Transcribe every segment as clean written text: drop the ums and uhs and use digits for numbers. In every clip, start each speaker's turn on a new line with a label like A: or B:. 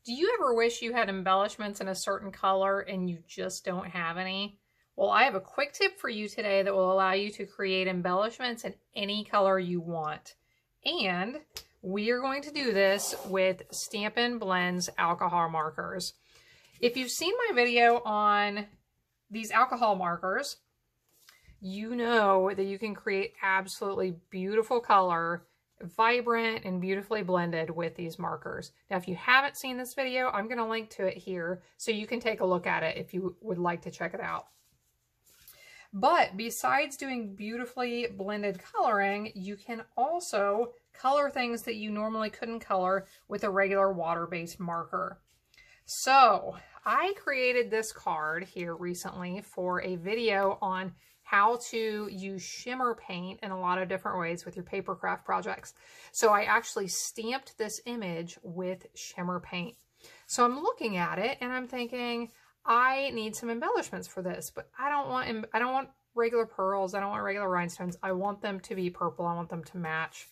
A: Do you ever wish you had embellishments in a certain color and you just don't have any? Well, I have a quick tip for you today that will allow you to create embellishments in any color you want. And we are going to do this with Stampin Blends alcohol markers. If you've seen my video on these alcohol markers, you know that you can create absolutely beautiful color, vibrant and beautifully blended with these markers. Now, if you haven't seen this video, I'm going to link to it here so you can take a look at it if you would like to check it out. But besides doing beautifully blended coloring, you can also color things that you normally couldn't color with a regular water-based marker. So I created this card here recently for a video on how to use shimmer paint in a lot of different ways with your paper craft projects. So I actually stamped this image with shimmer paint. So I'm looking at it and I'm thinking, I need some embellishments for this, but I don't want regular pearls. I don't want regular rhinestones. I want them to be purple. I want them to match.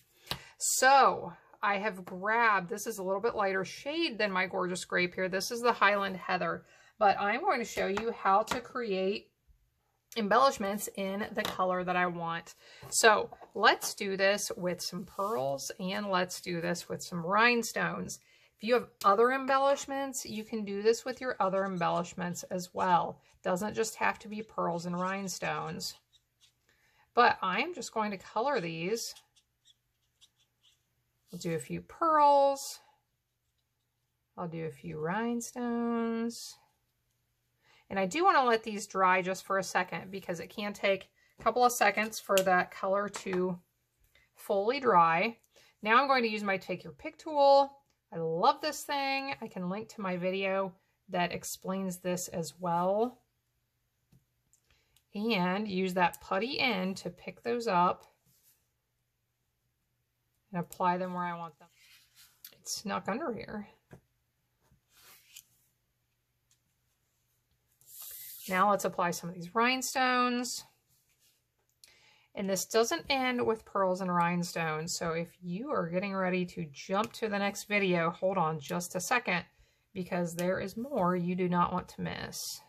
A: So I have grabbed, this is a little bit lighter shade than my gorgeous grape here. This is the Highland Heather, but I'm going to show you how to create embellishments in the color that I want. So let's do this with some pearls and let's do this with some rhinestones. If you have other embellishments, you can do this with your other embellishments as well. It doesn't just have to be pearls and rhinestones. But I'm just going to color these. I'll do a few pearls. I'll do a few rhinestones. And I do want to let these dry just for a second because it can take a couple of seconds for that color to fully dry. Now I'm going to use my Take Your Pick tool. I love this thing. I can link to my video that explains this as well. And use that putty end to pick those up and apply them where I want them. It's snuck under here. Now let's apply some of these rhinestones. And this doesn't end with pearls and rhinestones. So if you are getting ready to jump to the next video, hold on just a second because there is more you do not want to miss.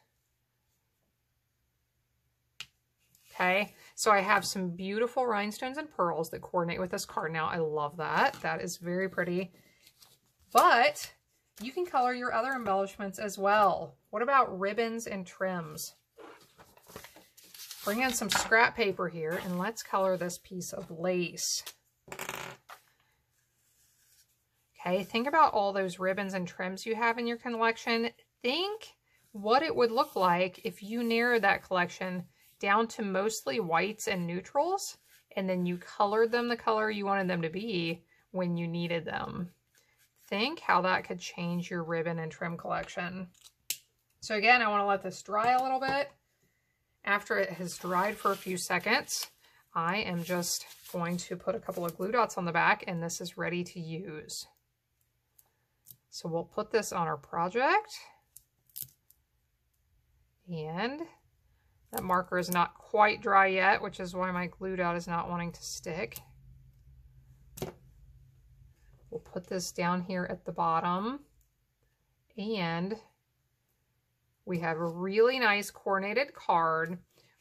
A: Okay, so I have some beautiful rhinestones and pearls that coordinate with this card now. I love that. That is very pretty. But you can color your other embellishments as well. What about ribbons and trims? Bring in some scrap paper here and let's color this piece of lace. Okay, think about all those ribbons and trims you have in your collection. Think what it would look like if you narrowed that collection down to mostly whites and neutrals, and then you colored them the color you wanted them to be when you needed them. Think how that could change your ribbon and trim collection. So again, I want to let this dry a little bit. After it has dried for a few seconds, I am just going to put a couple of glue dots on the back and this is ready to use. So we'll put this on our project. And that marker is not quite dry yet, which is why my glue dot is not wanting to stick. We'll put this down here at the bottom and we have a really nice coordinated card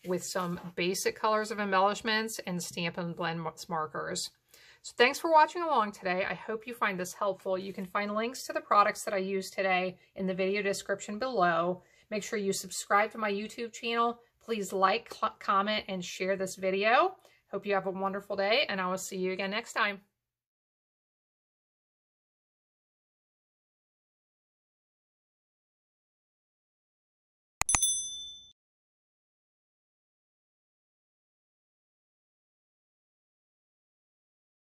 A: with some basic colors of embellishments and Stampin' Blends markers. So thanks for watching along today. I hope you find this helpful. You can find links to the products that I used today in the video description below. Make sure you subscribe to my YouTube channel. Please like, comment, and share this video. Hope you have a wonderful day, and I will see you again next time.